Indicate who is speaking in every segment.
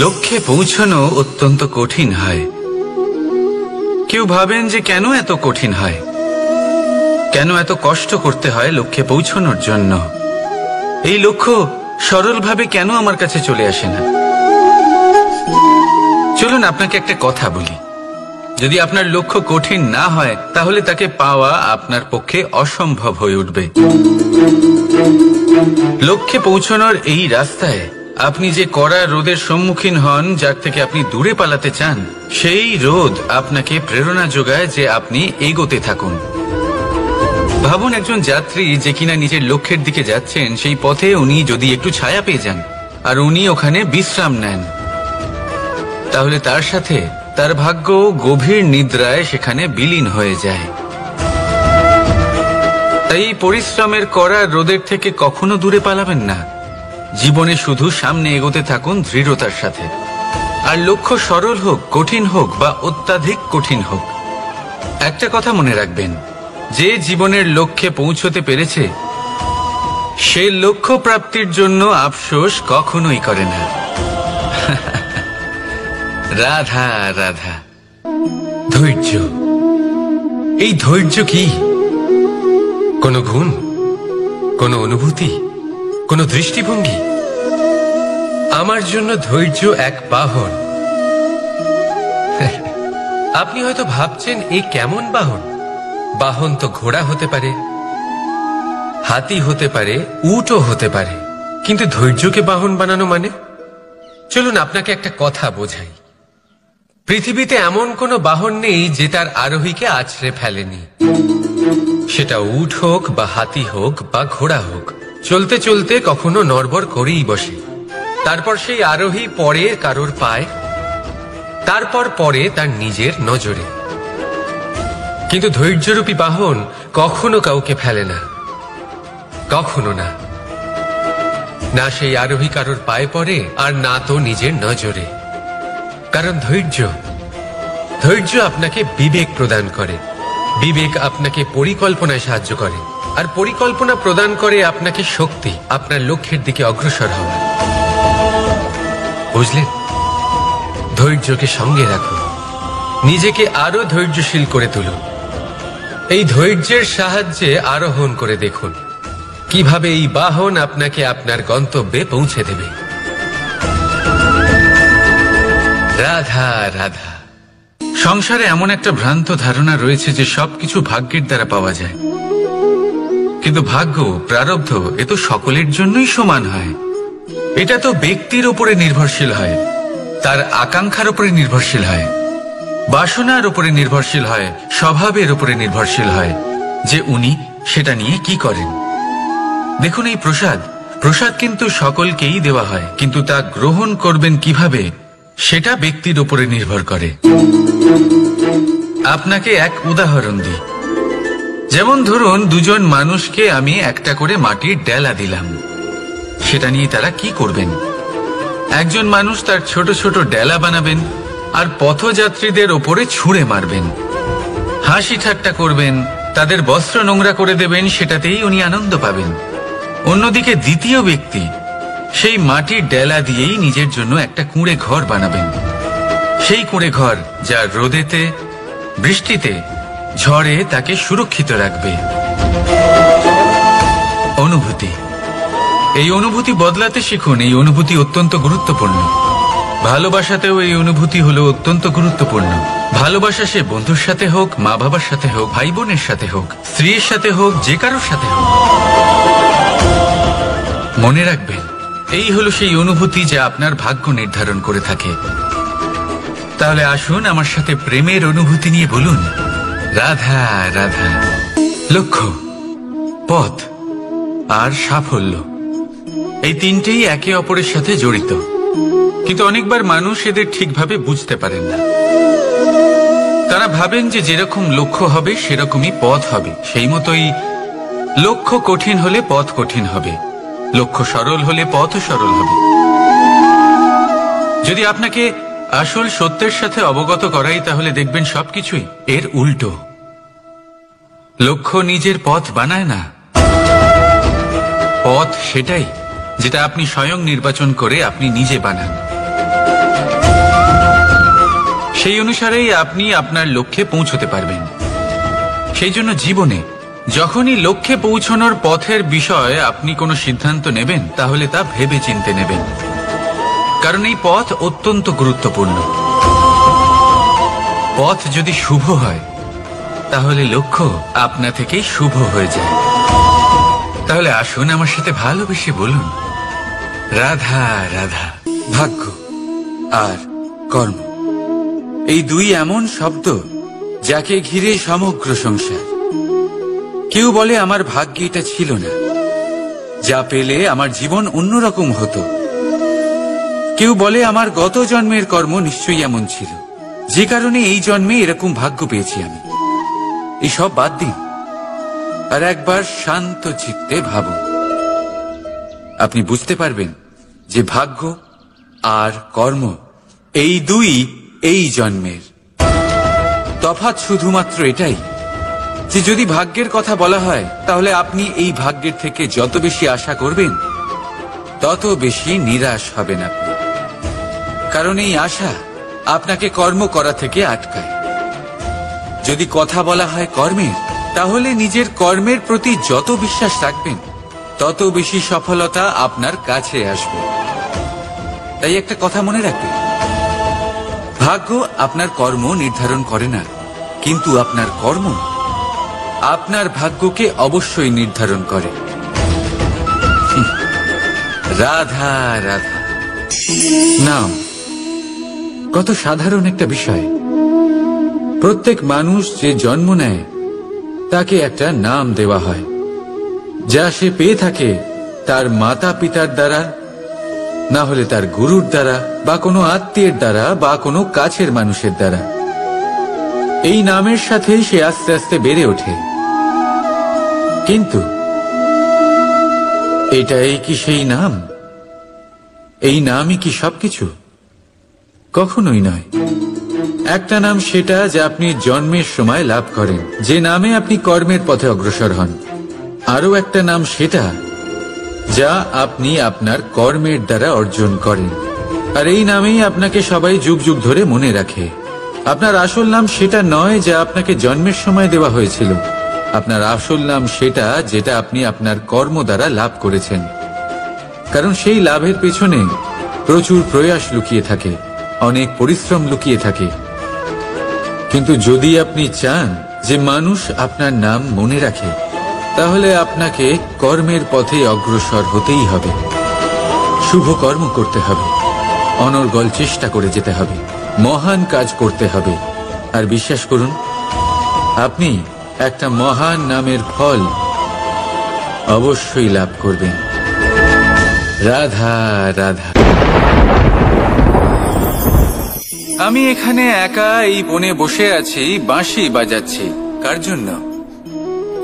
Speaker 1: লক্ষ্যে পৌঁছানো অত্যন্ত কঠিন হয়। কেউ ভাবেন যে কেন এত কঠিন হয়, কেন এত কষ্ট করতে হয় লক্ষ্যে পৌঁছানোর জন্য। এই লক্ষ্য সরলভাবে কেন আমার কাছে চলে আসে না? চলুন আপনাকে একটা কথা বলি, যদি আপনার লক্ষ্য কঠিন না হয় তাহলে তাকে পাওয়া আপনার পক্ষে অসম্ভব হয়ে উঠবে। লক্ষ্যে পৌঁছানোর এই রাস্তায় আপনি যে কড়া রোদের সম্মুখীন হন, যার থেকে আপনি দূরে পালাতে চান, সেই রোদ আপনাকে প্রেরণা যোগায় যে আপনি এগোতে থাকুন। ভাবুন একজন যাত্রী যে কিনা নিজের লক্ষ্যের দিকে যাচ্ছেন, সেই পথে উনি যদি একটু ছায়া পেয়ে যান আর উনি ওখানে বিশ্রাম নেন, তাহলে তার সাথে তার ভাগ্য গভীর নিদ্রায় সেখানে বিলীন হয়ে যায়। তাই পরিশ্রমের কড়া রোদের থেকে কখনো দূরে পালাবেন না। জীবনে শুধু সামনে এগোতে থাকুন দৃঢ়তার সাথে। আর লক্ষ্য সরল হোক, কঠিন হোক বা অত্যাধিক কঠিন হোক, একটা কথা মনে রাখবেন, যে জীবনের লক্ষ্যে পৌঁছতে পেরেছে সে লক্ষ্য প্রাপ্তির জন্য আফসোস কখনোই করে না। রাধা রাধা।
Speaker 2: ধৈর্য, এই ধৈর্য কি কোনো গুণ, কোনো অনুভূতি, কোনো দৃষ্টিভঙ্গি? আমার জন্য ধৈর্য এক বাহন। আপনি হয়তো ভাবছেন এই কেমন বাহন? বাহন তো ঘোড়া হতে পারে, হাতি হতে পারে, উটও হতে পারে, কিন্তু ধৈর্যকে বাহন বানানো মানে? চলুন আপনাকে একটা কথা বোঝাই। পৃথিবীতে এমন কোনো বাহন নেই যে তার আরোহীকে আছড়ে ফেলেনি। সেটা উট হোক বা হাতি হোক বা ঘোড়া হোক, চলতে চলতে কখনো নড়বড় করেই বসে। তারপর সেই আরোহী পড়ে কারোর পায়, তারপর পড়ে তার নিজের নজরে। কিন্তু ধৈর্যরূপী বাহন কখনো কাউকে ফেলে না, কখনো না। না সেই আরোহী কারোর পায়ে পড়ে আর না তো নিজের নজরে। কারণ ধৈর্য আপনাকে বিবেক প্রদান করে, বিবেক আপনাকে পরিকল্পনায় সাহায্য করে, আর পরিকল্পনা প্রদান করে আপনাকে শক্তি, আপনার লক্ষ্যের দিকে অগ্রসর হওয়ার। বুঝলেন? ধৈর্যকে সঙ্গে রাখুন, নিজেকে আরো ধৈর্যশীল করে তুলুন। এই ধৈর্যের সাহায্যে আরোহণ করে দেখুন কিভাবে এই বাহন আপনাকে আপনার গন্তব্যে পৌঁছে দেবে। রাধা রাধা।
Speaker 1: সংসারে এমন একটা ভ্রান্ত ধারণা রয়েছে যে সবকিছু ভাগ্যের দ্বারা পাওয়া যায়, কিন্তু ভাগ্য, প্রারব্ধ এ তো সকলের জন্যই সমান হয়। এটা তো ব্যক্তির উপরে নির্ভরশীল হয়, তার আকাঙ্ক্ষার উপরে নির্ভরশীল হয়, বাসনার উপরে নির্ভরশীল হয়, স্বভাবের উপরে নির্ভরশীল হয় যে উনি সেটা নিয়ে কি করেন। দেখুন, এই প্রসাদ কিন্তু সকলকেই দেওয়া হয়, কিন্তু তা গ্রহণ করবেন কিভাবে সেটা ব্যক্তির উপরে নির্ভর করে। আপনাকে এক উদাহরণ দিই। যেমন ধরুন, দুজন মানুষকে আমি একটা করে মাটির ডেলা দিলাম, সেটা নিয়ে তারা কি করবেন? একজন মানুষ তার ছোট ছোট ডেলা বানাবেন আর পথযাত্রীদের ওপরে ছুঁড়ে মারবেন, হাসি ঠাট্টা করবেন, তাদের বস্ত্র নোংরা করে দেবেন, সেটাতেই উনি আনন্দ পাবেন। অন্যদিকে দ্বিতীয় ব্যক্তি সেই মাটির ডেলা দিয়েই নিজের জন্য একটা কুঁড়ে ঘর বানাবেন। সেই কুঁড়ে ঘর যা রোদেতে, বৃষ্টিতে, ঝড়ে তাকে সুরক্ষিত রাখবে। অনুভূতি, এই অনুভূতি বদলাতে শিখুন। এই অনুভূতি অত্যন্ত গুরুত্বপূর্ণ। ভালোবাসাতেও এই অনুভূতি হলো অত্যন্ত গুরুত্বপূর্ণ। ভালোবাসা সে বন্ধুর সাথে হোক, মা বাবার সাথে হোক, ভাই বোনের সাথে হোক, স্ত্রীর সাথে হোক, যে কারোর সাথে হোক। মনে রাখবেন, এই হলো সেই অনুভূতি যা আপনার ভাগ্য নির্ধারণ করে থাকে। তাহলে আসুন আমার সাথে প্রেমের অনুভূতি নিয়ে বলুন, রাধা রাধা। লক্ষ্য, পথ আর সাফল্য, এই তিনটেই একে অপরের সাথে জড়িত, কিন্তু অনেকবার মানুষ এদের ঠিকভাবে বুঝতে পারেন না। তারা ভাবেন যে যেরকম লক্ষ্য হবে সেরকমই পথ হবে, সেই মতোই লক্ষ্য কঠিন হলে পথ কঠিন হবে, লক্ষ্য সরল হলে পথও সরল হবে। যদি আপনাকে আসল সত্যের সাথে অবগত করাই, তাহলে দেখবেন সবকিছুই এর উল্টো। লক্ষ্য নিজের পথ বানায় না, পথ সেটাই যেটা আপনি স্বয়ং নির্বাচন করে আপনি নিজে বানান। সেই অনুসারেই আপনি আপনার লক্ষ্যে পৌঁছতে পারবেন। সেই জন্য জীবনে যখনই লক্ষ্যে পৌঁছানোর পথের বিষয়ে আপনি কোনো সিদ্ধান্ত নেবেন, তাহলে তা ভেবে চিন্তে নেবেন, কারণ এই পথ অত্যন্ত গুরুত্বপূর্ণ। পথ যদি শুভ হয়, তাহলে লক্ষ্য আপনা থেকেই শুভ হয়ে যায়। তাহলে আসুন আমার সাথে ভালোবেসে বলুন, রাধা রাধা। ভাগ্য আর কর্ম, এই দুই এমন শব্দ যাকে ঘিরে সমগ্র সংসার। কেউ বলে আমার ভাগ্যে এটা ছিল না, যা পেলে আমার জীবন অন্যরকম হতো। কেউ বলে আমার গত জন্মের কর্ম নিশ্চয়ই এমন ছিল, যে কারণে এই জন্মে এরকম ভাগ্য পেয়েছি আমি। এসব বাদ দিন আর একবার শান্ত চিত্তে ভাবুন। আপনি বুঝতে পারবেন যে ভাগ্য আর কর্ম এই দুই এই জন্মের। তফাৎ শুধুমাত্র এটাই যে যদি ভাগ্যের কথা বলা হয়, তাহলে আপনি এই ভাগ্যের থেকে যত বেশি আশা করবেন, তত বেশি নিরাশ হবেন আপনি। কারণ এই আশা আপনাকে কর্ম করা থেকে আটকায়। যদি কথা বলা হয় কর্মের, তাহলে নিজের কর্মের প্রতি যত বিশ্বাস রাখবেন, তত বেশি সফলতা আপনার কাছে আসবে। তাই একটা কথা মনে রাখবেন, ভাগ্য আপনার কর্ম নির্ধারণ করে না, কিন্তু আপনার কর্ম আপনার ভাগ্যকে অবশ্যই নির্ধারণ করে। রাধা রাধা। নাম কত সাধারণ একটা বিষয়। প্রত্যেক মানুষ যে জন্ম নেয়, তাকে একটা নাম দেওয়া হয়, যা সে পেয়ে থাকে তার মাতা পিতার দ্বারা, না হলে তার গুরুর দ্বারা, বা কোনো আত্মীয়ের দ্বারা, বা কোনো কাছের মানুষের দ্বারা। এই নামের সাথে সে আস্তে আস্তে বেড়ে ওঠে। কিন্তু এটাই কি সেই নাম? এই নামই কি সবকিছু? কখনোই নয়। একটা নাম সেটা যা আপনি জন্মের সময় লাভ করেন, যে নামে আপনি কর্মের পথে অগ্রসর হন। আরও একটা নাম সেটা যা আপনি আপনার কর্মের দ্বারা অর্জন করেন, আর এই নামেই আপনাকে সবাই যুগ যুগ ধরে মনে রাখে। আপনার আসল নাম সেটা নয় যা আপনাকে জন্মের সময় দেওয়া হয়েছিল। আপনার আসল নাম সেটা যেটা আপনি আপনার কর্ম দ্বারা লাভ করেছেন, কারণ সেই লাভের পেছনে প্রচুর প্রয়াস লুকিয়ে থাকে, অনেক পরিশ্রম লুকিয়ে থাকে। কিন্তু যদি আপনি চান যে মানুষ আপনার নাম মনে রাখে, তাহলে আপনাকে কর্মের পথে অগ্রসর হতেই হবে। শুভ কর্ম করতে হবে, অনর্গল চেষ্টা করে যেতে হবে, মহান কাজ করতে হবে। আর বিশ্বাস করুন, আপনি একটা মহান নামের ফল অবশ্যই লাভ করবেন। রাধা রাধা। আমি এখানে একা এই বনে বসে আছি, বাঁশি বাজাচ্ছি। কার জন্য?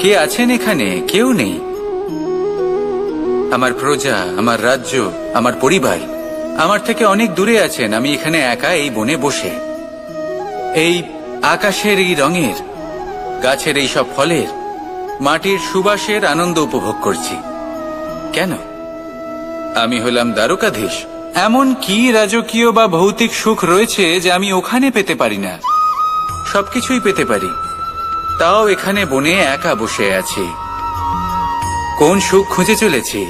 Speaker 1: কে আছেন এখানে? কেউ নেই। আমার প্রজা, আমার রাজ্য, আমার পরিবার আমার থেকে অনেক দূরে আছেন। আমি এখানে একা এই বনে বসে এই আকাশের এই রঙের, গাছের এই সব ফলের, মাটির সুবাসের আনন্দ উপভোগ করছি। কেন? আমি হলাম দ্বারকাধীশ। এমন কি রাজকীয় বা ভৌতিক সুখ রয়েছে যে আমি ওখানে পেতে পারি না? সবকিছুই পেতে পারি, তাও এখানে বনে একা বসে আছি। কোন সুখ খুঁজে চলেছি?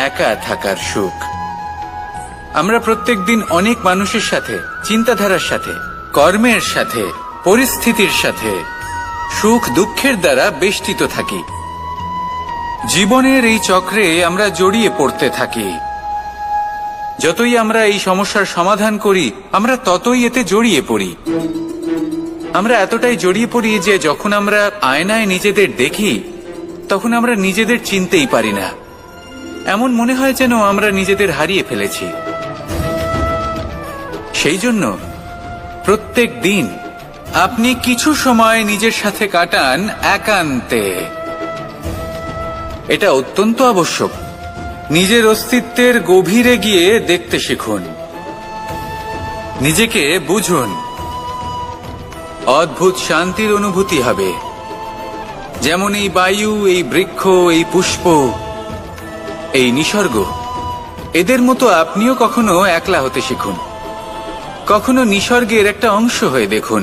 Speaker 1: একা থাকার সুখ। আমরা প্রত্যেকদিন অনেক মানুষের সাথে, চিন্তাধারার সাথে, কর্মের সাথে, পরিস্থিতির সাথে, সুখ দুঃখের দ্বারা বেষ্টিত থাকি। জীবনের এই চক্রে আমরা জড়িয়ে পড়তে থাকি। যতই আমরা এই সমস্যার সমাধান করি, আমরা ততই এতে জড়িয়ে পড়ি। আমরা এতটাই জড়িয়ে পড়ি যে যখন আমরা আয়নায় নিজেদের দেখি, তখন আমরা নিজেদের চিনতেই পারি না। এমন মনে হয় যেন আমরা নিজেদের হারিয়ে ফেলেছি। সেই জন্য প্রত্যেক দিন আপনি কিছু সময় নিজের সাথে কাটান একান্তে। এটা অত্যন্ত আবশ্যক। নিজের অস্তিত্বের গভীরে গিয়ে দেখতে শিখুন, নিজেকে বুঝুন। অদ্ভুত শান্তির অনুভূতি হবে। যেমন এই বায়ু, এই বৃক্ষ, এই পুষ্প, এই নিসর্গ, এদের মতো আপনিও কখনো একলা হতে শিখুন। কখনো নিসর্গের একটা অংশ হয়ে দেখুন।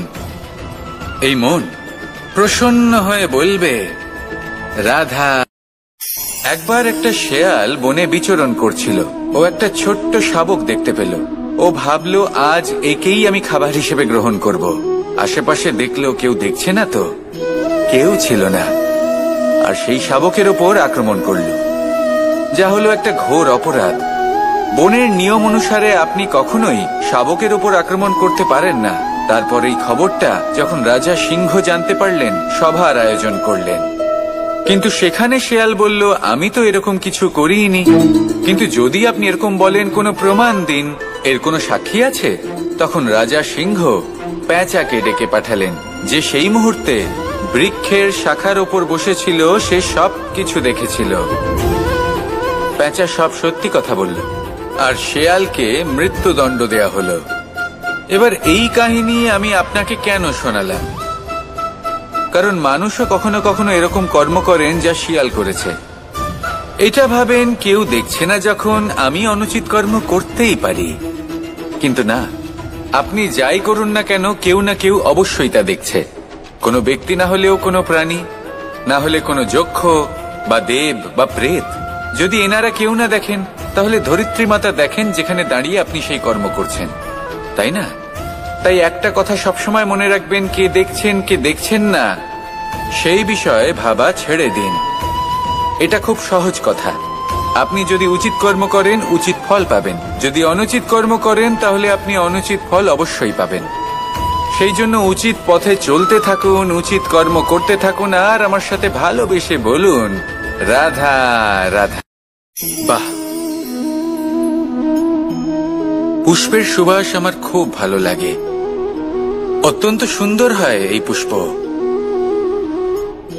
Speaker 1: এই মন প্রসন্ন হয়ে বলবে, রাধা। একবার একটা শেয়াল বনে বিচরণ করছিল। ও একটা ছোট্ট শাবক দেখতে পেল। ও ভাবলো, আজ একেই আমি খাবার হিসেবে গ্রহণ করব। আশেপাশে দেখলো কেউ দেখছে না, তো কেউ ছিল না। আর সেই শাবকের ওপর আক্রমণ করল, যা হলো একটা ঘোর অপরাধ। বনের নিয়ম অনুসারে আপনি কখনোই শাবকের ওপর আক্রমণ করতে পারেন না। তারপর এই খবরটা যখন রাজা সিংহ জানতে পারলেন, সভার আয়োজন করলেন। কিন্তু সেখানে শেয়াল বলল, আমি তো এরকম কিছু করিনি। কিন্তু যদি আপনি এরকম বলেন, কোনো প্রমাণ দিন, এর কোনো সাক্ষী আছে? তখন রাজা সিংহ পেঁচাকে ডেকে পাঠালেন, যে সেই মুহূর্তে বৃক্ষের শাখার ওপর বসেছিল। সে সব কিছু দেখেছিল। পেঁচা সব সত্যি কথা বলল, আর শেয়ালকে মৃত্যুদণ্ড দেয়া হলো। এবার এই কাহিনী আমি আপনাকে কেন শোনালাম? কারণ মানুষও কখনো কখনো এরকম কর্ম করেন যা শিয়াল করেছে। এটা ভাবেন কেউ দেখছে না, যখন আমি অনুচিত কর্ম করতেই পারি। কিন্তু না, আপনি যাই করুন না কেন, কেউ না কেউ অবশ্যই তা দেখছে। কোনো ব্যক্তি না হলেও কোনো প্রাণী, না হলে কোনো যক্ষ বা দেব বা প্রেত। যদি এনারা কেউ না দেখেন, তাহলে ধরিত্রী মাতা দেখেন, যেখানে দাঁড়িয়ে আপনি সেই কর্ম করছেন, তাই না? তাই একটা কথা সবসময় মনে রাখবেন, কে দেখছেন কে দেখছেন না সেই বিষয়ে ভাবা ছেড়ে দিন। এটা খুব সহজ কথা। আপনি যদি উচিত কর্ম করেন, উচিত ফল পাবেন। যদি অনুচিত কর্ম করেন, তাহলে আপনি অনুচিত ফল অবশ্যই পাবেন। সেই জন্য উচিত পথে চলতে থাকুন, উচিত কর্ম করতে থাকুন, আর আমার সাথে ভালোবেসে বলুন, রাধা রাধা। বাহ, পুষ্পের সুবাস আমার খুব ভালো লাগে। অত্যন্ত সুন্দর হয় এই পুষ্প।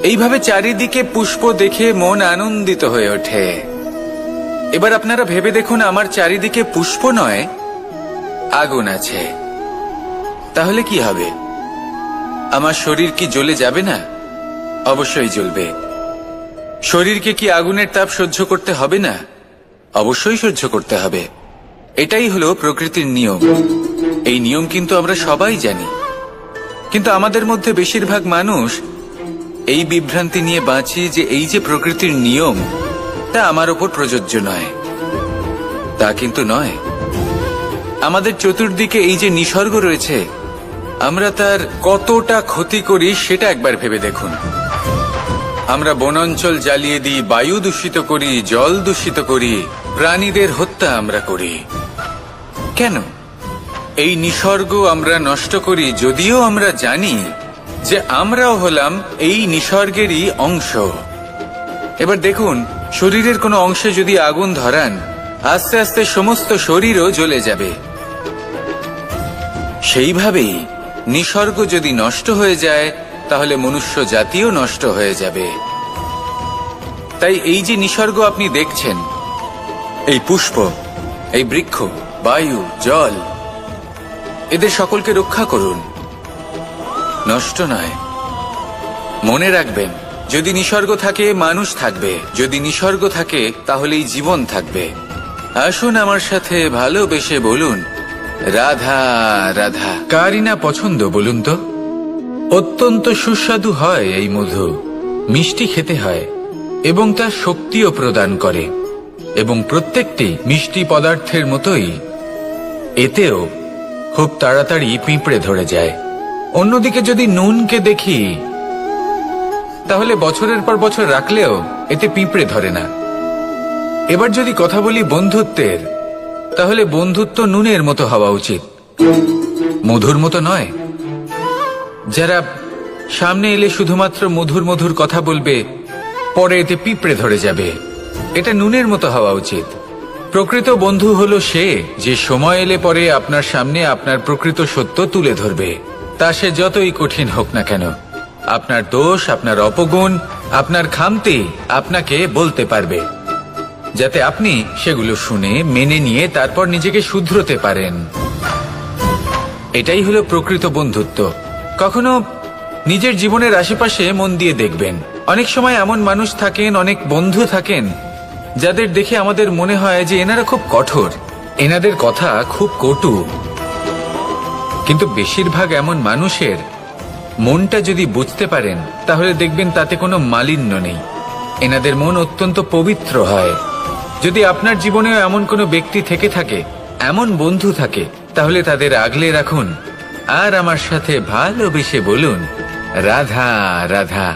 Speaker 1: এইভাবে চারিদিকে পুষ্প দেখে মন আনন্দিত হয়ে ওঠে। এবার আপনারা ভেবে দেখুন, আমার চারিদিকে পুষ্প নয়, আগুন আছে। তাহলে কি হবে? আমার শরীর কি জ্বলে যাবে না? অবশ্যই জ্বলবে। শরীরকে কি আগুনের তাপ সহ্য করতে হবে না? অবশ্যই সহ্য করতে হবে। এটাই হলো প্রকৃতির নিয়ম। এই নিয়ম কিন্তু আমরা সবাই জানি, কিন্তু আমাদের মধ্যে বেশিরভাগ মানুষ এই বিভ্রান্তি নিয়ে বাঁচি যে এই যে প্রকৃতির নিয়ম, তা আমার ওপর প্রযোজ্য নয়। তা কিন্তু নয়। আমাদের চতুর্দিকে এই যে নিসর্গ রয়েছে, আমরা তার কতটা ক্ষতি করি সেটা একবার ভেবে দেখুন। আমরা বনাঞ্চল জ্বালিয়ে দিই, বায়ু দূষিত করি, জল দূষিত করি, প্রাণীদের হত্যা আমরা করি। কেন? এই নিসর্গ আমরা নষ্ট করি, যদিও আমরা জানি যে আমরাও হলাম এই নিসর্গেরই অংশ। এবার দেখুন, শরীরের কোনো অংশে যদি আগুন ধরান, আস্তে আস্তে সমস্ত শরীরও জ্বলে যাবে। সেইভাবেই নিসর্গ যদি নষ্ট হয়ে যায়, তাহলে মনুষ্য জাতিও নষ্ট হয়ে যাবে। তাই এই যে নিসর্গ আপনি দেখছেন, এই পুষ্প, এই বৃক্ষ, বায়ু, জল, এদের সকলকে রক্ষা করুন, নষ্ট নয়। মনে রাখবেন, যদি নিসর্গ থাকে, মানুষ থাকবে। যদি নিসর্গ থাকে, তাহলেই জীবন থাকবে। আসুন আমার সাথে ভালোবেসে বলুন, রাধা রাধা। কারই না পছন্দ বলুন তো? অত্যন্ত সুস্বাদু হয় এই মধু, মিষ্টি খেতে হয় এবং তা শক্তিও প্রদান করে। এবং প্রত্যেকটি মিষ্টি পদার্থের মতোই এতেও খুব তাড়াতাড়ি পিঁপড়ে ধরে যায়। অন্যদিকে যদি নুনকে দেখি, তাহলে বছরের পর বছর রাখলেও এতে পিঁপড়ে ধরে না। এবার যদি কথা বলি বন্ধুত্বের, তাহলে বন্ধুত্ব নুনের মতো হওয়া উচিত, মধুর মতো নয়। যারা সামনে এলে শুধুমাত্র মধুর মধুর কথা বলবে, পরে এতে পিঁপড়ে ধরে যাবে, এটা নুনের মতো হওয়া উচিত। প্রকৃত বন্ধু হলো সে, যে সময় এলে পরে আপনার সামনে আপনার প্রকৃত সত্য তুলে ধরবে, তা সে যতই কঠিন হোক না কেন। আপনার দোষ, আপনার অপগুণ, আপনার খামতি আপনাকে বলতে পারবে, যাতে আপনি সেগুলো শুনে মেনে নিয়ে তারপর নিজেকে শুধরোতে পারেন। এটাই হলো প্রকৃত বন্ধুত্ব। কখনো নিজের জীবনের আশেপাশে মন দিয়ে দেখবেন, অনেক সময় এমন মানুষ থাকেন, অনেক বন্ধু থাকেন, যাদের দেখে আমাদের মনে হয় যে এনারা খুব কঠোর, এনাদের কথা খুব কটু। কিন্তু বেশিরভাগ এমন মানুষের মনটা যদি বুঝতে পারেন তাহলে দেখবেন তাতে কোনো মালিন্য নেই। এনাদের মন অত্যন্ত পবিত্র হয়। যদি আপনার জীবনেও এমন কোনো ব্যক্তি থেকে থাকে, এমন বন্ধু থাকে, তাহলে তাদের আগলে রাখুন আর আমার সাথে ভালোবেসে বলুন, রাধা রাধা।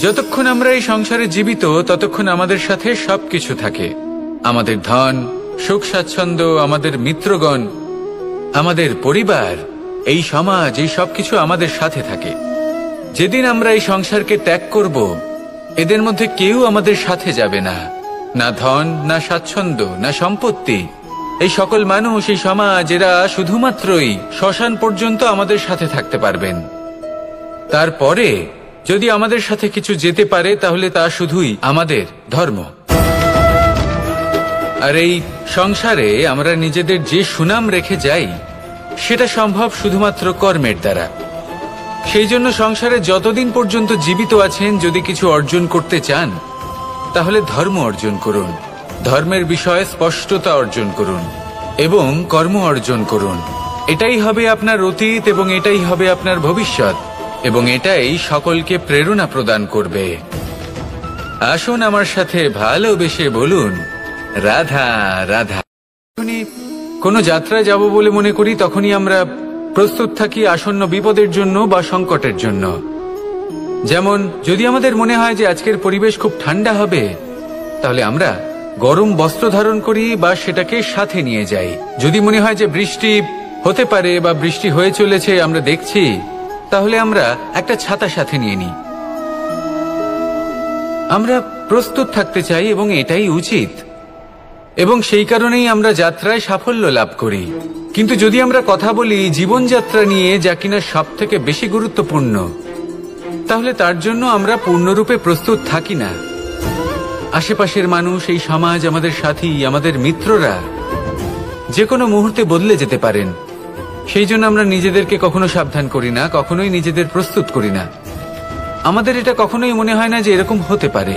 Speaker 1: যতক্ষণ আমরা এই সংসারে জীবিত ততক্ষণ আমাদের সাথে সবকিছু থাকে। আমাদের ধন, সুখ স্বাচ্ছন্দ্য, আমাদের মিত্রগণ, আমাদের পরিবার, এই সমাজ, এই সবকিছু আমাদের সাথে থাকে। যেদিন আমরা এই সংসারকে ত্যাগ করব, এদের মধ্যে কেউ আমাদের সাথে যাবে না। না ধন, না স্বাচ্ছন্দ্য, না সম্পত্তি। এই সকল মানুষ, এই সমাজ, এরা শুধুমাত্রই শ্মশান পর্যন্ত আমাদের সাথে থাকতে পারবেন। তারপরে যদি আমাদের সাথে কিছু যেতে পারে তাহলে তা শুধুই আমাদের ধর্ম। আর এই সংসারে আমরা নিজেদের যে সুনাম রেখে যাই সেটা সম্ভব শুধুমাত্র কর্মের দ্বারা। সেই জন্য সংসারে যতদিন পর্যন্ত জীবিত আছেন, যদি কিছু অর্জন করতে চান তাহলে ধর্ম অর্জন করুন, ধর্মের বিষয়ে স্পষ্টতা অর্জন করুন এবং কর্ম অর্জন করুন। এটাই হবে আপনার অতীত এবং এটাই হবে আপনার ভবিষ্যৎ, এবং এটাই সকলকে প্রেরণা প্রদান করবে। আসুন আমার সাথে ভালোবেসে বলুন, রাধা রাধা। কোনো যাত্রায় যাব বলে মনে করি তখনই আমরা প্রস্তুত থাকি আসন্ন বিপদের জন্য বা সংকটের জন্য। যেমন যদি আমাদের মনে হয় যে আজকের পরিবেশ খুব ঠান্ডা হবে, তাহলে আমরা গরম বস্ত্র ধারণ করি বা সেটাকে সাথে নিয়ে যাই। যদি মনে হয় যে বৃষ্টি হতে পারে বা বৃষ্টি হয়ে চলেছে, আমরা দেখছি, তাহলে আমরা একটা ছাতা সাথে নিয়ে নিই। আমরা প্রস্তুত থাকতে চাই এবং এটাই উচিত, এবং সেই কারণেই আমরা যাত্রায় সাফল্য লাভ করি। কিন্তু যদি আমরা কথা বলি জীবনযাত্রা নিয়ে, যা কিনা সব থেকে বেশি গুরুত্বপূর্ণ, তাহলে তার জন্য আমরা পূর্ণরূপে প্রস্তুত থাকি না। আশেপাশের মানুষ, এই সমাজ, আমাদের সাথী, আমাদের মিত্ররা যে কোনো মুহূর্তে বদলে যেতে পারেন। সেই জন্য আমরা নিজেদেরকে কখনো সাবধান করি না, কখনোই নিজেদের প্রস্তুত করি না। আমাদের এটা কখনোই মনে হয় না যে এরকম হতে পারে,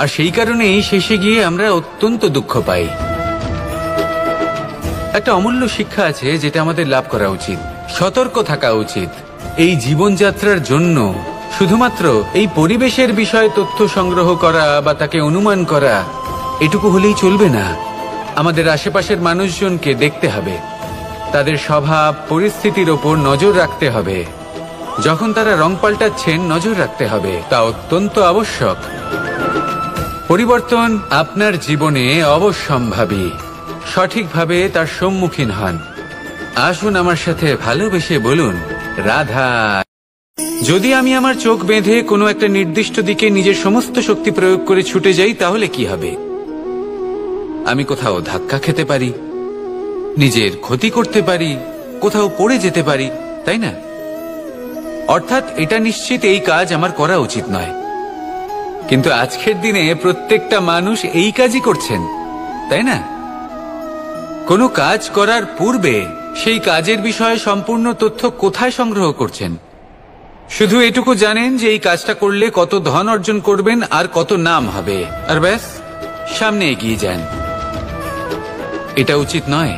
Speaker 1: আর সেই কারণেই শেষে গিয়ে আমরা অত্যন্ত দুঃখ পাই। একটা অমূল্য শিক্ষা আছে যেটা আমাদের লাভ করা উচিত, সতর্ক থাকা উচিত। এই জীবনযাত্রার জন্য শুধুমাত্র এই পরিবেশের বিষয়ে তথ্য সংগ্রহ করা বা তাকে অনুমান করা, এটুকু হলেই চলবে না। আমাদের আশেপাশের মানুষজনকে দেখতে হবে, তাদের স্বভাব পরিস্থিতির ওপর নজর রাখতে হবে। যখন তারা রং পাল্টাচ্ছেন নজর রাখতে হবে, তা অত্যন্ত আবশ্যক। পরিবর্তন আপনার জীবনে অবশ্যম্ভাবী, সঠিকভাবে তার সম্মুখীন হন। আসুন আমার সাথে ভালোবেসে বলুন, রাধা। যদি আমি আমার চোখ বেঁধে কোনো একটা নির্দিষ্ট দিকে নিজের সমস্ত শক্তি প্রয়োগ করে ছুটে যাই, তাহলে কি হবে? আমি কোথাও ধাক্কা খেতে পারি, নিজের ক্ষতি করতে পারি, কোথাও পড়ে যেতে পারি, তাই না? অর্থাৎ এটা নিশ্চিত এই কাজ আমার করা উচিত নয়। কিন্তু আজকের দিনে প্রত্যেকটা মানুষ এই কাজই করছেন, তাই না? কোনো কাজ করার পূর্বে সেই কাজের বিষয়ে সম্পূর্ণ তথ্য কোথায় সংগ্রহ করছেন? শুধু এটুকু জানেন যে এই কাজটা করলে কত ধন অর্জন করবেন আর কত নাম হবে, আর ব্যাস সামনে এগিয়ে যান। এটা উচিত নয়।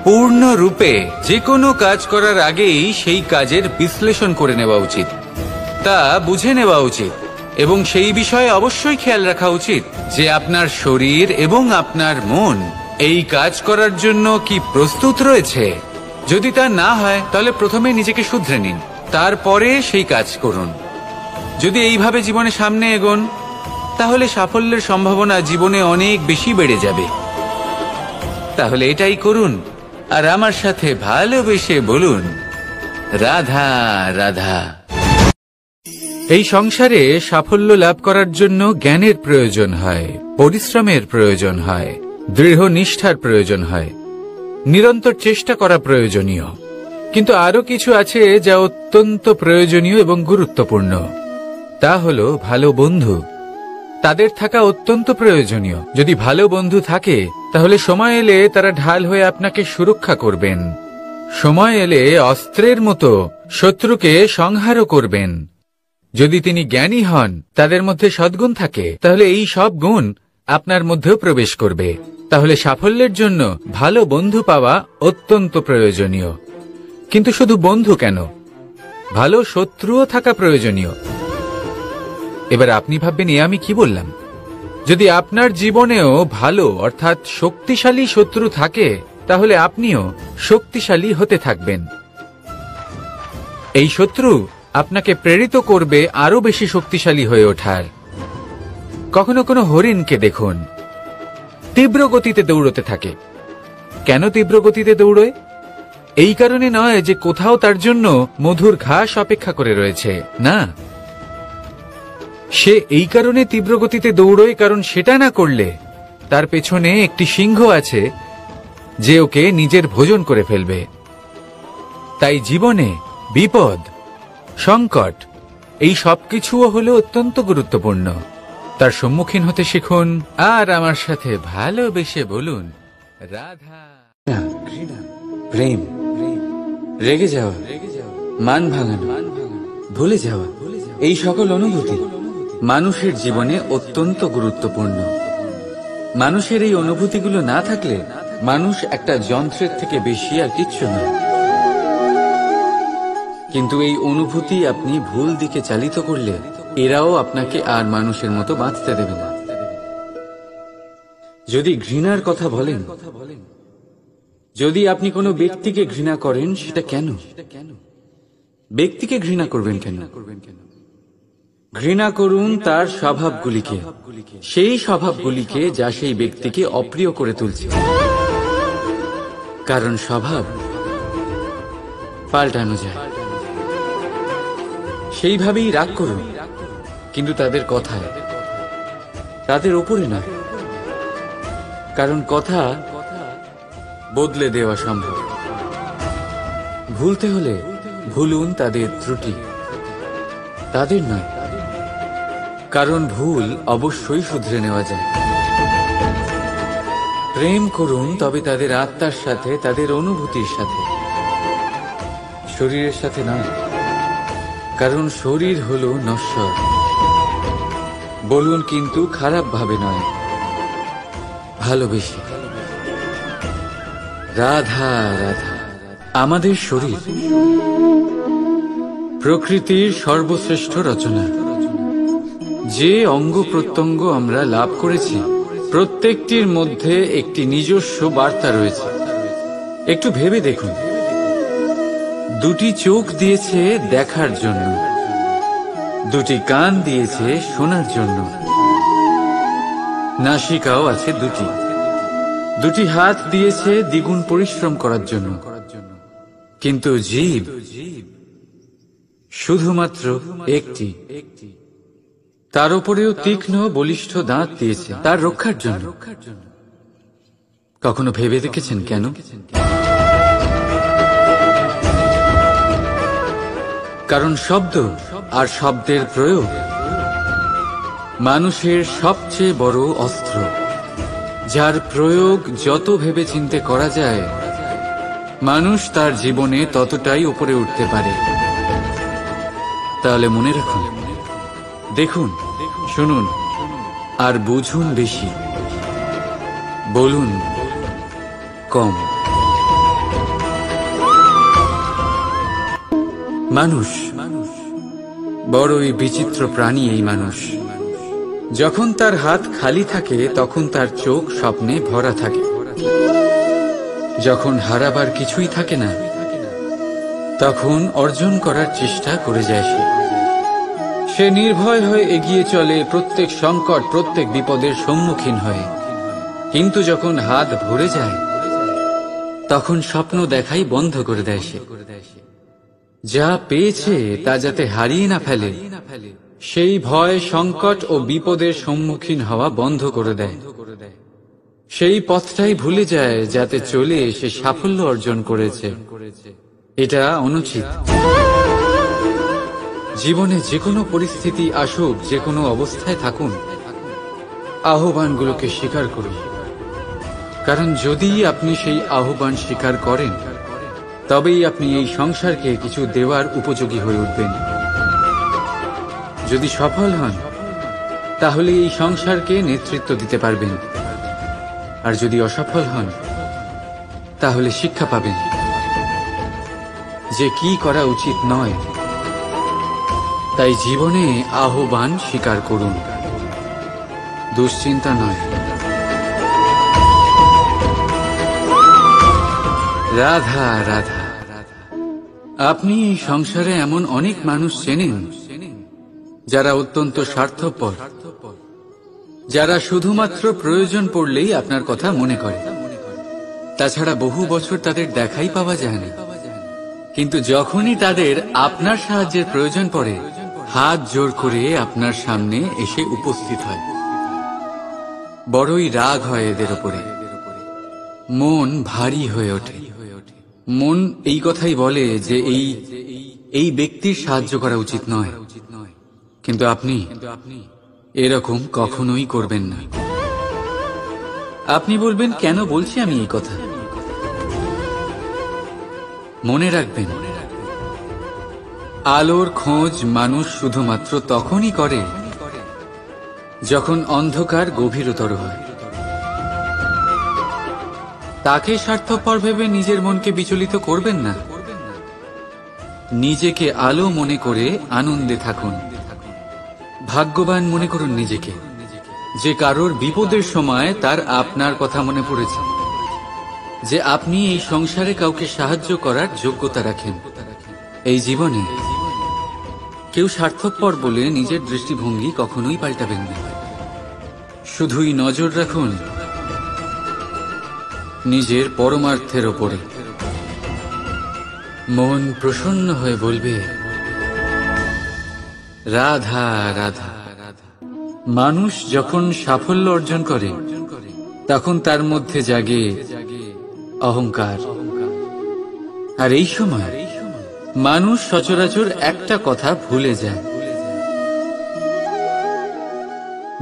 Speaker 1: পূর্ণরূপে যে কোনো কাজ করার আগেই সেই কাজের বিশ্লেষণ করে নেওয়া উচিত, তা বুঝে নেওয়া উচিত, এবং সেই বিষয়ে অবশ্যই খেয়াল রাখা উচিত যে আপনার শরীর এবং আপনার মন এই কাজ করার জন্য কি প্রস্তুত রয়েছে। যদি তা না হয় তাহলে প্রথমে নিজেকে শুধরে নিন, তারপরে সেই কাজ করুন। যদি এইভাবে জীবনে সামনে এগোন, তাহলে সাফল্যের সম্ভাবনা জীবনে অনেক বেশি বেড়ে যাবে। তাহলে এটাই করুন, আর আমার সাথে ভালোবেসে বলুন, রাধা রাধা। এই সংসারে সাফল্য লাভ করার জন্য জ্ঞানের প্রয়োজন হয়, পরিশ্রমের প্রয়োজন হয়, দৃঢ় নিষ্ঠার প্রয়োজন হয়, নিরন্তর চেষ্টা করা প্রয়োজনীয়। কিন্তু আরো কিছু আছে যা অত্যন্ত প্রয়োজনীয় এবং গুরুত্বপূর্ণ। তা হলো ভালো বন্ধু। তাদের থাকা অত্যন্ত প্রয়োজনীয়। যদি ভালো বন্ধু থাকে তাহলে সময় এলে তারা ঢাল হয়ে আপনাকে সুরক্ষা করবেন। সময় এলে অস্ত্রের মতো শত্রুকে সংহারও করবেন। যদি তিনি জ্ঞানী হন, তাদের মধ্যে সদ্গুণ থাকে, তাহলে এই সব গুণ আপনার মধ্যেও প্রবেশ করবে। তাহলে সাফল্যের জন্য ভালো বন্ধু পাওয়া অত্যন্ত প্রয়োজনীয়। কিন্তু শুধু বন্ধু কেন, ভালো শত্রুও থাকা প্রয়োজনীয়। এবার আপনি ভাববেন, এ আমি কি বললাম? যদি আপনার জীবনেও ভালো অর্থাৎ শক্তিশালী শত্রু থাকে, তাহলে আপনিও শক্তিশালী হতে থাকবেন। এই শত্রু আপনাকে প্রেরিত করবে আরো বেশি শক্তিশালী হয়ে ওঠার। কখনো কোনো হরিণকে দেখুন, তীব্র গতিতে দৌড়তে থাকে। কেন তীব্র গতিতে দৌড়য়? এই কারণে নয় যে কোথাও তার জন্য মধুর ঘাস অপেক্ষা করে রয়েছে, না। সে এই কারণে তীব্র গতিতে দৌড়য় কারণ সেটা না করলে তার পেছনে একটি সিংহ আছে যে ওকে নিজের ভোজন করে ফেলবে। তাই জীবনে বিপদ, সংকট এই সবকিছুও হলো অত্যন্ত গুরুত্বপূর্ণ। তার সম্মুখীন হতে শিখুন আর আমার সাথে ভালোবেসে বলুন, রাধা।
Speaker 3: ঘৃণা, প্রেম, রেগে যাওয়া, মান ভাঙানো, ভুলে যাওয়া, এই সকল অনুভূতি মানুষের জীবনে অত্যন্ত গুরুত্বপূর্ণ। মানুষের এই অনুভূতিগুলো না থাকলে মানুষ একটা যন্ত্রের থেকে বেশি আর কিচ্ছু নয়। কিন্তু এই অনুভূতি আপনি ভুল দিকে চালিত করলে এরাও আপনাকে আর মানুষের মতো বাঁচতে দেবে না। যদি ঘৃণার কথা বলেন, যদি আপনি কোনো ব্যক্তিকে ঘৃণা করেন, সেটা কেন? ব্যক্তিকে ঘৃণা করবেন কেন? ঘৃণা করুন তার স্বভাবগুলিকে, সেই স্বভাবগুলিকে যা সেই ব্যক্তিকে অপ্রিয় করে তুলছে। কারণ স্বভাব পাল্টানো যায়। সেইভাবেই রাগ করুন, কিন্তু তাদের কথায়, তাদের উপরে না। কারণ কথা বদলে দেওয়া সম্ভব। ভুলতে হলে ভুলুন তাদের ত্রুটি, তাদের নয়। কারণ ভুল অবশ্যই শুধরে নেওয়া যায়। প্রেম করুন তবে তাদের আত্মার সাথে, তাদের অনুভূতির সাথে, শরীরের সাথে নয়। কারণ শরীর হলো নশ্বর। বলুন কিন্তু খারাপ ভাবে নয়, ভালোবেসে। রাধা রাধা। আমাদের শরীর প্রকৃতির সর্বশ্রেষ্ঠ রচনা। যে অঙ্গ প্রত্যঙ্গ আমরা লাভ করেছি, প্রত্যেকটির মধ্যে একটি নিজস্ব বার্তা রয়েছে। একটু ভেবে দেখুন, দুটি চোখ দিয়েছে দেখার জন্য, দুটি কান দিয়েছে শোনার জন্য, নাসিকাও আছে দুটি, দুটি হাত দিয়েছে দ্বিগুণ পরিশ্রম করার জন্য। কিন্তু জীব শুধুমাত্র একটি। তার উপরেও তীক্ষ্ণ বলিষ্ঠ দাঁত দিয়েছে তার রক্ষার জন্য। কখনো ভেবে দেখেছেন কেন? কারণ শব্দ আর শব্দের প্রয়োগ মানুষের সবচেয়ে বড় অস্ত্র, যার প্রয়োগ যত ভেবে চিন্তে করা যায়, মানুষ তার জীবনে ততটাই উপরে উঠতে পারে। তাহলে মনে রাখুন, দেখুন, শুনুন আর বুঝুন বেশি, বলুন কম। মানুষ বড়ই বিচিত্র প্রাণী। এই মানুষ যখন তার হাত খালি থাকে তখন তার চোখ স্বপ্নে ভরা থাকে। যখন হারাবার কিছুই থাকে না তখন অর্জন করার চেষ্টা করে যায় সে নির্ভয় হয়ে এগিয়ে চলে প্রত্যেক সংকট, প্রত্যেক বিপদের সম্মুখীন হয়ে। কিন্তু যখন হাত ভরে যায় তখন স্বপ্ন দেখাই বন্ধ করে দেয় সে। যা পেয়েছে তা যাতে হারিয়ে না ফেলে, সেই ভয়, সংকট ও বিপদের সম্মুখীন হওয়া বন্ধ করে দেয়। সেই পথটাই ভুলে যায় যাতে চলে সে সাফল্য অর্জন করেছে। এটা অনুচিত। জীবনে যে কোনো পরিস্থিতি আসুক, যে কোনো অবস্থায় থাকুন, আহ্বানগুলোকে স্বীকার করুন। কারণ যদি আপনি সেই আহ্বান স্বীকার করেন তবেই আপনি এই সংসারকে কিছু দেওয়ার উপযোগী হয়ে উঠবেন। যদি সফল হন তাহলে এই সংসারকে নেতৃত্ব দিতে পারবেন। আর যদি অসফল হন তাহলে শিক্ষা পাবেন যে কি করা উচিত নয়। তাই জীবনে আহ্বান স্বীকার করুন, দুশ্চিন্তা নয়। রাধা রাধা। আপনি এই সংসারে এমন অনেক মানুষ চেনেন যারা অত্যন্ত স্বার্থপর, যারা শুধুমাত্র প্রয়োজন পড়লেই আপনার কথা মনে করে। তাছাড়া বহু বছর তাদের দেখাই পাওয়া যায় না, কিন্তু যখনই তাদের আপনার সাহায্যের প্রয়োজন পড়ে হাত জোর করে আপনার সামনে এসে উপস্থিত হয়। বড়ই রাগ হয় এদের ওপরে, মন ভারী হয়ে ওঠে। মন এই কথাই বলে যে এই ব্যক্তির সাহায্য করা উচিত নয়, কিন্তু আপনি এরকম কখনোই করবেন না। আপনি বলবেন, কেন বলছি আমি এই কথা? মনে রাখবেন, আলোর খোঁজ মানুষ শুধুমাত্র তখনই করে যখন অন্ধকার গভীরতর হয়। তাকে স্বার্থপর ভেবে নিজের মনকে বিচলিত করবেন না। নিজেকে আলো মনে করে আনন্দে থাকুন। ভাগ্যবান মনে করুন নিজেকে, যে কারোর বিপদের সময় তার আপনার কথা মনে পড়েছে, যে আপনি এই সংসারে কাউকে সাহায্য করার যোগ্যতা রাখেন। এই জীবনে কেউ স্বার্থপর বলে নিজের দৃষ্টিভঙ্গি কখনোই পাল্টাবেন না। শুধুই নজর রাখুন নিজের পরমার্থের ওপরে। মন প্রসন্ন হয়ে বলবে, রাধা রাধা। মানুষ যখন সাফল্য অর্জন করে তখন তার মধ্যে জাগে অহংকার। আর এই সময় মানুষ সচরাচর একটা কথা ভুলে যায়,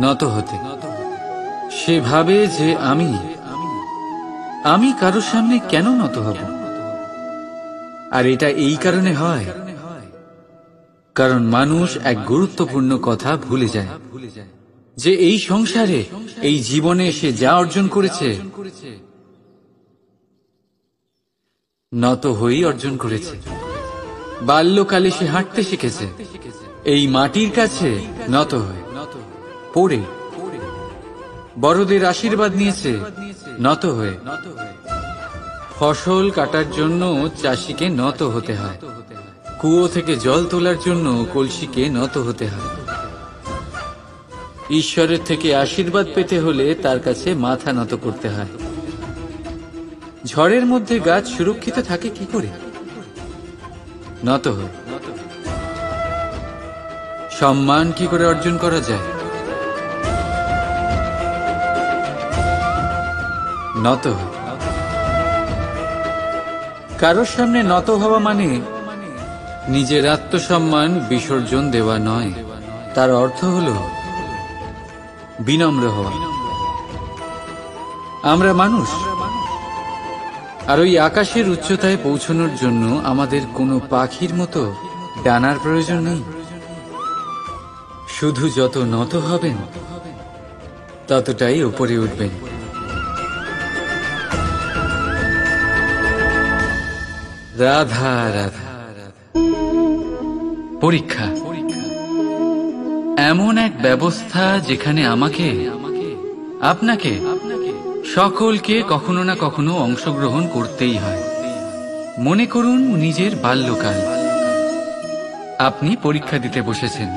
Speaker 3: নত হতে। সে ভাবে যে আমি কারোর সামনে কেন নত হব? আর এটা এই কারণে হয় কারণ মানুষ এক গুরুত্বপূর্ণ কথা ভুলে যায়, যে এই সংসারে, এই জীবনে সে যা অর্জন করেছে নত হয়েই অর্জন করেছে। বাল্যকালে সে হাঁটতে শিখেছে এই মাটির কাছে নত হয়ে, পড়ে। বড়দের আশীর্বাদ নিয়েছে নত হয়ে। ফসল কাটার জন্য চাষিকে নত হতে হয়, কুয়ো থেকে জল তোলার জন্য কলসিকে নত হতে হয়। ঈশ্বরের থেকে আশীর্বাদ পেতে হলে তার কাছে মাথা নত করতে হয়। ঝড়ের মধ্যে গাছ সুরক্ষিত থাকে কি করে? নত হয়। সম্মান কি করে অর্জন করা যায়? নত হয়। কারোর সামনে নত হওয়া মানে নিজের আত্মসম্মান বিসর্জন দেওয়া নয়। তার অর্থ হল বিনম্র হওয়া। আমরা মানুষ, আর ওই আকাশের উচ্চতায় পৌঁছানোর জন্য আমাদের কোনো পাখির মতো ডানার প্রয়োজন নেই। শুধু যত নত হবেন ততটাই উপরে উঠবেন। রাধা রাধা। পরীক্ষা এমন এক ব্যবস্থা যেখানে আমাকে, আপনাকে, সকলকে কখনো না কখনো অংশগ্রহণ করতেই হয়। মনে করুন নিজের বাল্যকাল। আপনি পরীক্ষা দিতে বসেছেন।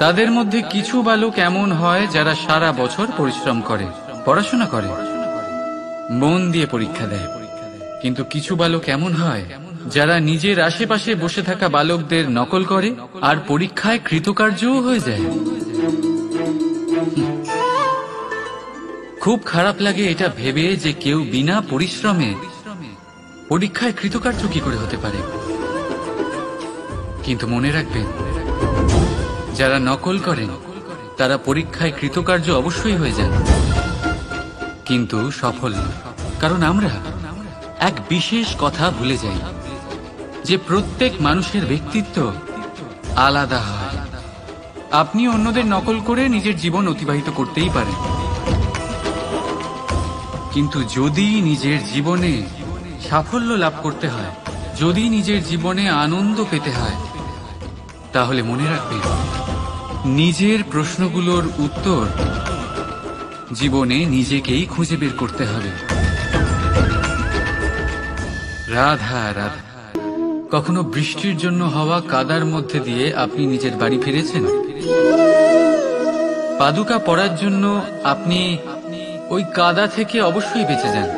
Speaker 3: তাদের মধ্যে কিছু বালক এমন হয় যারা সারা বছর পরিশ্রম করে, পড়াশোনা করে, মন দিয়ে পরীক্ষা দেয়। কিন্তু কিছু বালক এমন হয় যারা নিজের আশেপাশে বসে থাকা বালকদের নকল করে আর পরীক্ষায় কৃতকার্যও হয়ে যায়। খুব খারাপ লাগে এটা ভেবে যে কেউ বিনা পরিশ্রমে পরীক্ষায় কৃতকার্য কি করে হতে পারে। কিন্তু মনে রাখবেন, যারা নকল করেন তারা পরীক্ষায় কৃতকার্য অবশ্যই হয়ে যান, কিন্তু সফল না। কারণ আমরা এক বিশেষ কথা ভুলে যাই, যে প্রত্যেক মানুষের ব্যক্তিত্ব আলাদা হয়। আপনি অন্যদের নকল করে নিজের জীবন অতিবাহিত করতেই পারেন, কিন্তু যদি নিজের জীবনে সাফল্য লাভ করতে হয়, যদি নিজের জীবনে আনন্দ পেতে হয়, তাহলে মনে রাখবেন নিজের প্রশ্নগুলোর উত্তর জীবনে নিজেকেই খুঁজে বের করতে হবে। রাধা রাধা। কখনো বৃষ্টির জন্য হওয়া কাদার মধ্যে দিয়ে আপনি নিজের বাড়ি ফিরেছেন? পাদুকা পরার জন্য আপনি ওই কাদা থেকে অবশ্যই বেঁচে যান,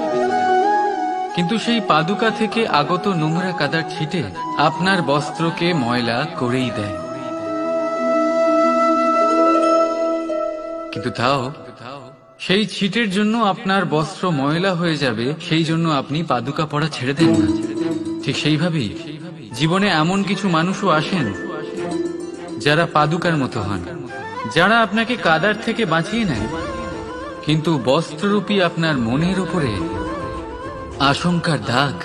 Speaker 3: কিন্তু সেই পাদুকা থেকে আগত নোংরা কাদার ছিটে আপনার বস্ত্রকে ময়লা করেই দেয়। কিন্তু তাও সেই ছিটের জন্য আপনার বস্ত্র ময়লা হয়ে যাবে, সেই জন্য আপনি পাদুকা পরা ছেড়ে দেন না। ঠিক সেইভাবেই জীবনে এমন কিছু মানুষও আসেন যারা পাদুকার মতো হন, যারা আপনাকে কাদার থেকে বাঁচিয়ে নেন, কিন্তু বস্ত্ররূপী আপনার মনের উপরে আশঙ্কার দাগ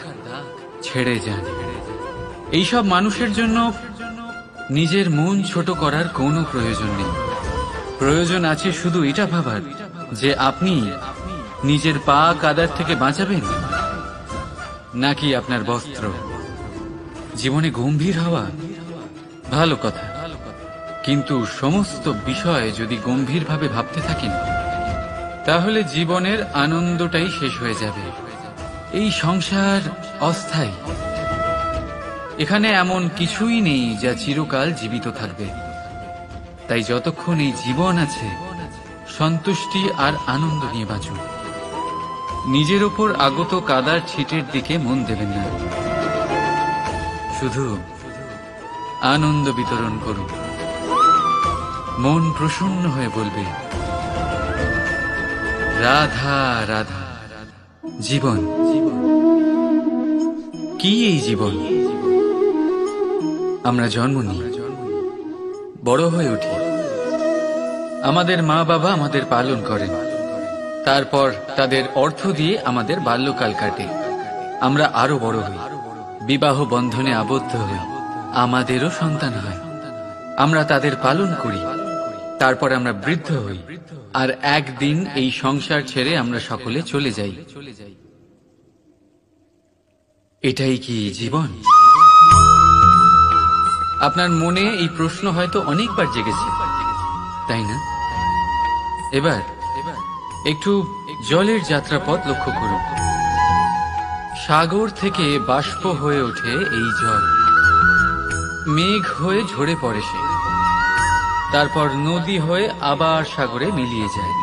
Speaker 3: ছেড়ে যান। এইসব মানুষের জন্য নিজের মন ছোট করার কোনো প্রয়োজন নেই। প্রয়োজন আছে শুধু এটা ভাবার যে আপনি নিজের পা কাদার থেকে বাঁচাবেন নাকি আপনার বস্ত্র। জীবনে গম্ভীর হওয়া ভালো কথা, কিন্তু সমস্ত বিষয় যদি গম্ভীরভাবে ভাবতে থাকেন তাহলে জীবনের আনন্দটাই শেষ হয়ে যাবে। এই সংসার অস্থায়ী, এখানে এমন কিছুই নেই যা চিরকাল জীবিত থাকবে। তাই যতক্ষণ এই জীবন আছে সন্তুষ্টি আর আনন্দ নিয়ে বাঁচুন। নিজের ওপর আগত কাদার ছিটের দিকে মন দেবেন না, শুধু আনন্দ বিতরণ করুন। মন প্রসন্ন হয়ে বলবে রাধা রাধা। জীবন কি? এই জীবন আমরা জন্ম নিই, বড় হয়ে উঠি, আমাদের মা বাবা আমাদের পালন করেন, তারপর তাদের অর্থ দিয়ে আমাদের বাল্যকাল কাটে, আমরা আরো বড় হই, বিবাহ বন্ধনে আবদ্ধ হই, আমাদেরও সন্তান হয়, আমরা তাদের পালন করি, তারপর আমরা বৃদ্ধ হই, আর একদিন এই সংসার ছেড়ে আমরা সকলে চলে যাই। এটাই কি জীবন? আপনার মনে এই প্রশ্ন হয়তো অনেকবার জেগেছে, তাই না? এবার একটু জলের যাত্রাপথ লক্ষ্য করুন। সাগর থেকে বাষ্প হয়ে ওঠে এই জল, মেঘ হয়ে ঝরে পড়ে সে, তারপর নদী হয়ে আবার সাগরে মিলিয়ে যায়।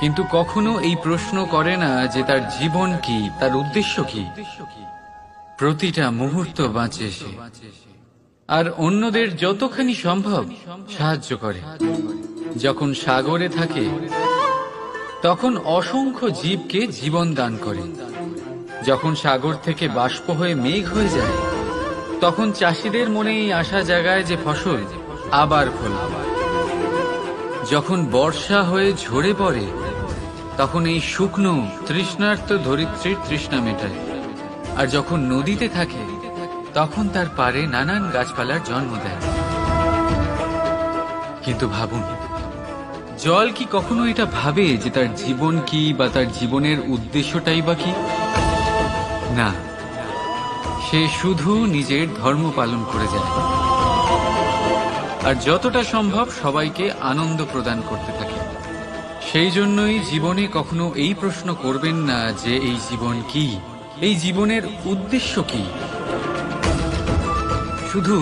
Speaker 3: কিন্তু কখনো এই প্রশ্ন করে না যে তার জীবন কি, তার উদ্দেশ্য কি। প্রতিটা মুহূর্ত বাঁচে সে, আর অন্যদের যতখানি সম্ভব সাহায্য করে। যখন সাগরে থাকে তখন অসংখ্য জীবকে জীবন দান করে। যখন সাগর থেকে বাষ্প হয়ে মেঘ হয়ে যায় তখন চাষিদের মনে এই আশা জাগায় যে ফসল আবার ফলবে। যখন বর্ষা হয়ে ঝরে পড়ে তখন এই শুকনো তৃষ্ণার্ত ধরিত্রীর তৃষ্ণা মেটায়। আর যখন নদীতে থাকে তখন তার পাড়ে নানান গাছপালার জন্ম দেয়। কিন্তু ভাবুন, জল কি কখনো এটা ভাবে যে তার জীবন কি বা তার জীবনের উদ্দেশ্যটাই বা কি? না, সে শুধু নিজের ধর্ম পালন করে যায়, আর যতটা সম্ভব সবাইকে আনন্দ প্রদান করতে থাকে। সেই জন্যই জীবনে কখনো এই প্রশ্ন করবেন না যে এই জীবন কি, এই জীবনের উদ্দেশ্য কি। শুধু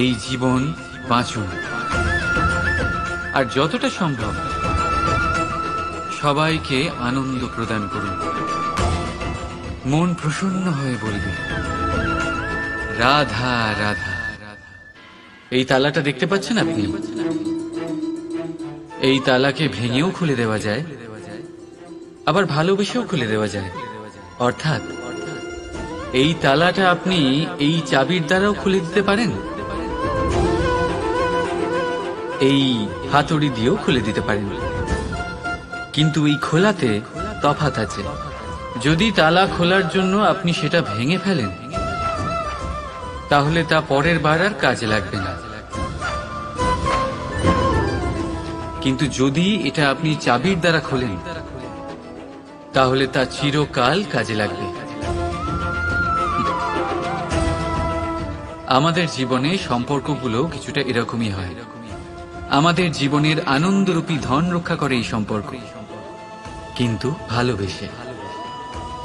Speaker 3: এই জীবন বাঁচুন, আর যতটা সম্ভব সবাইকে আনন্দ প্রদান করুন। মন প্রসন্ন হয়ে বলবে রাধা রাধা। এই তালাটা দেখতে পাচ্ছেন আপনি? এই তালাকে ভেঙেও খুলে দেওয়া যায়, আবার ভালোবেসেও খুলে দেওয়া যায়। অর্থাৎ এই তালাটা আপনি এই চাবির দ্বারাও খুলে দিতে পারেন, এই হাতুড়ি দিয়েও খুলে দিতে পারেন। কিন্তু এই খোলাতে তফাৎ আছে। যদি তালা খোলার জন্য আপনি সেটা ভেঙে ফেলেন তাহলে তা পরের বার আর কাজে লাগবে না। কিন্তু যদি এটা আপনি চাবির দ্বারা খোলেন, তাহলে তা চিরকাল কাজে লাগবে। আমাদের জীবনে সম্পর্কগুলো কিছুটা এরকমই হয়। আমাদের জীবনের আনন্দরূপী ধন রক্ষা করে এই সম্পর্ক, কিন্তু ভালোবেসে।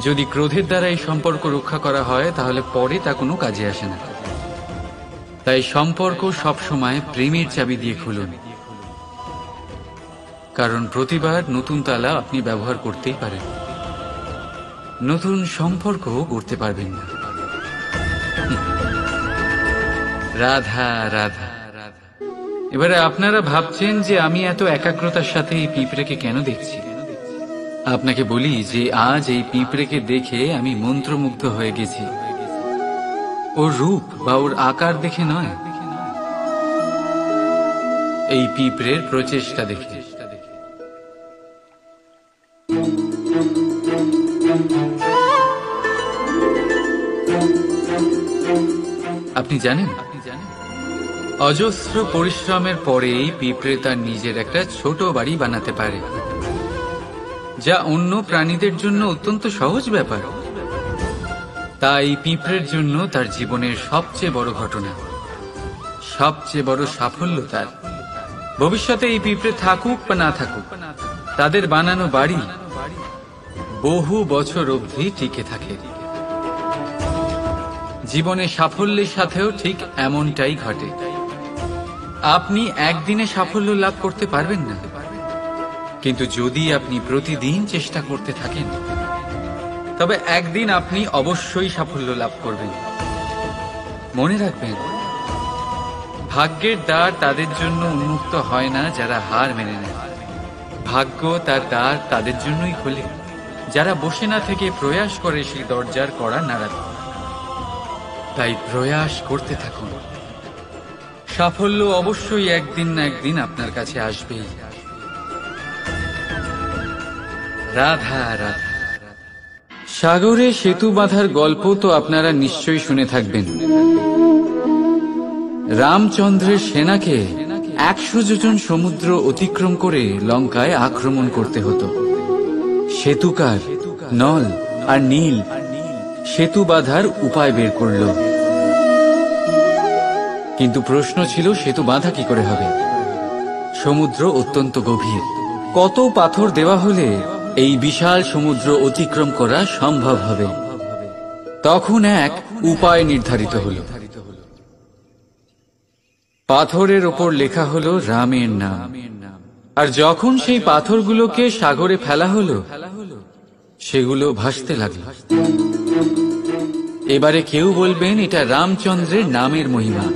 Speaker 3: যদি ক্রোধের দ্বারা এই সম্পর্ক রক্ষা করা হয়, তাহলে পরে তা কোনো কাজে আসে না। তাই সম্পর্ক সবসময় প্রেমের চাবি দিয়ে খুলুন, কারণ প্রতিবার নতুন তালা আপনি ব্যবহার করতেই পারেন, নতুন সম্পর্ক করতে পারবেন না। রাধা রাধা। এবারে আপনারা ভাবছেন যে আমি এত একাগ্রতার সাথে এই পিঁপড়েকে কেন দেখছি। আপনাকে বলি যে আজ এই পিঁপড়েকে দেখে আমি মন্ত্রমুগ্ধ হয়ে গেছি। ওর রূপ বা ওর আকার দেখে নয়, এই পিঁপড়ের প্রচেষ্টা দেখে। আপনি জানেন, অজস্র পরিশ্রমের পরেই পিঁপড়ে তার নিজের একটা ছোট বাড়ি বানাতে পারে, যা অন্য প্রাণীদের জন্য অত্যন্ত সহজ ব্যাপার। তাই পিঁপড়ের জন্য তার জীবনের সবচেয়ে বড় ঘটনা, সবচেয়ে বড় সাফল্য তার। ভবিষ্যতে এই পিঁপড়ে থাকুক বা না থাকুক, তাদের বানানো বাড়ি বহু বছর অবধি টিকে থাকে। জীবনে সাফল্যের সাথেও ঠিক এমনটাই ঘটে। আপনি একদিনে সাফল্য লাভ করতে পারবেন না, কিন্তু যদি আপনি প্রতিদিন চেষ্টা করতে থাকেন, তবে একদিন আপনি অবশ্যই সাফল্য লাভ করবেন। মনে রাখবেন, ভাগ্যের দ্বার তাদের জন্য উন্মুক্ত হয় না যারা হার মেনে নেয়। ভাগ্য তার দ্বার তাদের জন্যই খোলে যারা বসে না থেকে প্রয়াস করে সেই দরজার কড়া নাড়াতে। তাই প্রয়াস করতে থাকুন, সাফল্য অবশ্যই একদিন না একদিন আপনার কাছে আসবেই। রাধা রাধা। সাগরে সেতু বাঁধার গল্প তো আপনারা নিশ্চয়ই শুনে থাকবেন। রামচন্দ্রের সেনাকে 100 যোজন সমুদ্র অতিক্রম করে লঙ্কায় আক্রমণ করতে হতো। সেতুকার নল আর নীল সেতু বাঁধার উপায় বের করল, কিন্তু প্রশ্ন ছিল সেতু বাঁধা কি করে হবে। সমুদ্র অত্যন্ত গভীর, কত পাথর দেওয়া হলে এই বিশাল সমুদ্র অতিক্রম করা সম্ভব হবে। তখন এক উপায় নির্ধারিত হল। পাথরের ওপর লেখা হলো রামের নাম, আর যখন সেই পাথরগুলোকে সাগরে ফেলা হলো, সেগুলো ভাসতে লাগলো। এবারে কেউ বলবেন এটা রামচন্দ্রের নামের মহিমা,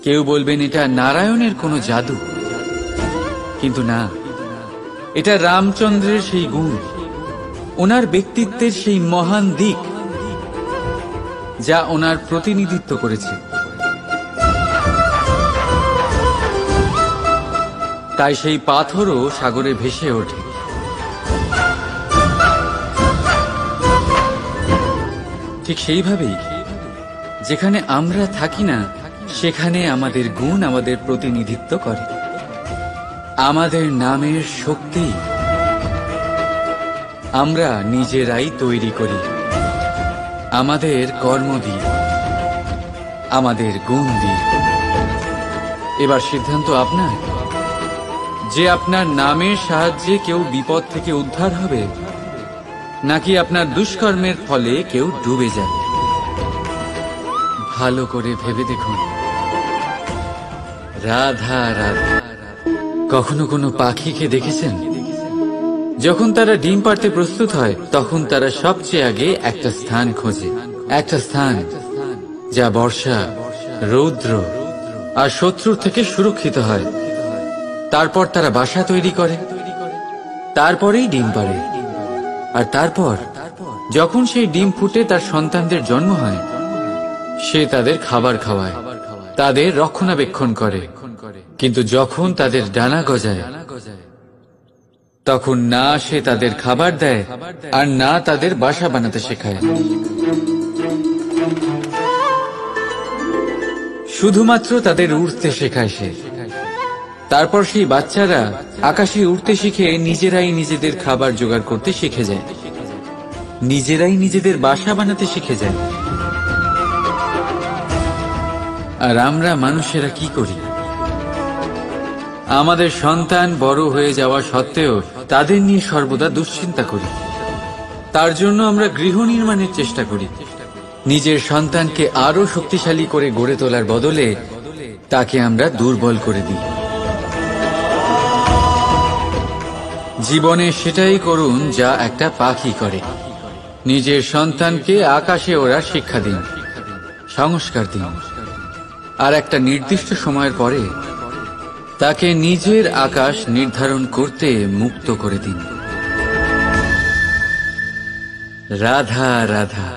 Speaker 3: কেউ বলবেন এটা নারায়ণের কোনো জাদু, কিন্তু না, এটা রামচন্দ্রের সেই গুণ, ওনার ব্যক্তিত্বের সেই মহান দিক যা ওনার প্রতিনিধিত্ব করেছে। তাই সেই পাথরও সাগরে ভেসে ওঠে। ঠিক সেইভাবেই যেখানে আমরা থাকি না, সেখানে আমাদের গুণ আমাদের প্রতিনিধিত্ব করে। আমাদের নামের শক্তি আমরা নিজেরাই তৈরি করি, আমাদের কর্ম দিয়ে, আমাদের গুণ দিয়ে। এবার সিদ্ধান্ত আপনার যে আপনার নামের সাহায্যে কেউ বিপদ থেকে উদ্ধার হবে, নাকি আপনার দুষ্কর্মের ফলে কেউ ডুবে যাবে। ভালো করে ভেবে দেখুন। রাধা রাধা। কখনো কোনো পাখিকে দেখেছেন? যখন তারা ডিম পাড়তে প্রস্তুত হয়, তখন তারা সবচেয়ে আগে একটা স্থান খোঁজে, একটা স্থান যা বর্ষা, রৌদ্র আর শত্রুর থেকে সুরক্ষিত হয়। তারপর তারা বাসা তৈরি করে, তারপরেই ডিম পাড়ে। আর তারপর যখন সেই ডিম ফুটে তার সন্তানদের জন্ম হয়, সে তাদের খাবার খাওয়ায়, তাদের রক্ষণাবেক্ষণ করে। কিন্তু যখন তাদের ডানা গজায়, তখন না সে তাদের খাবার দেয় আর না তাদের বাসা বানাতে শেখায়। শুধুমাত্র তাদের উড়তে শেখায় সে। তারপর সেই বাচ্চারা আকাশে উড়তে শিখে নিজেরাই নিজেদের খাবার জোগাড় করতে শিখে যায়, নিজেরাই নিজেদের বাসা বানাতে শিখে যায়। আর আমরা মানুষেরা কি করি? আমাদের সন্তান বড় হয়ে যাওয়া সত্ত্বেও তাদের নিয়ে সর্বদা দুশ্চিন্তা করি। তার জন্য আমরা গৃহ নির্মাণের চেষ্টা করি। নিজের সন্তানকে আরো শক্তিশালী করে গড়ে তোলার বদলে তাকে আমরা দুর্বল করে দিই। জীবনে সেটাই করুন যা একটা পাখি করে। নিজের সন্তানকে আকাশে ওড়ার শিক্ষা দিন, সংস্কার দিন, আর একটা নির্দিষ্ট সময়ের পরে তাকে নিজের আকাশ নির্ধারণ করতে মুক্ত করে দিন। রাধা রাধা।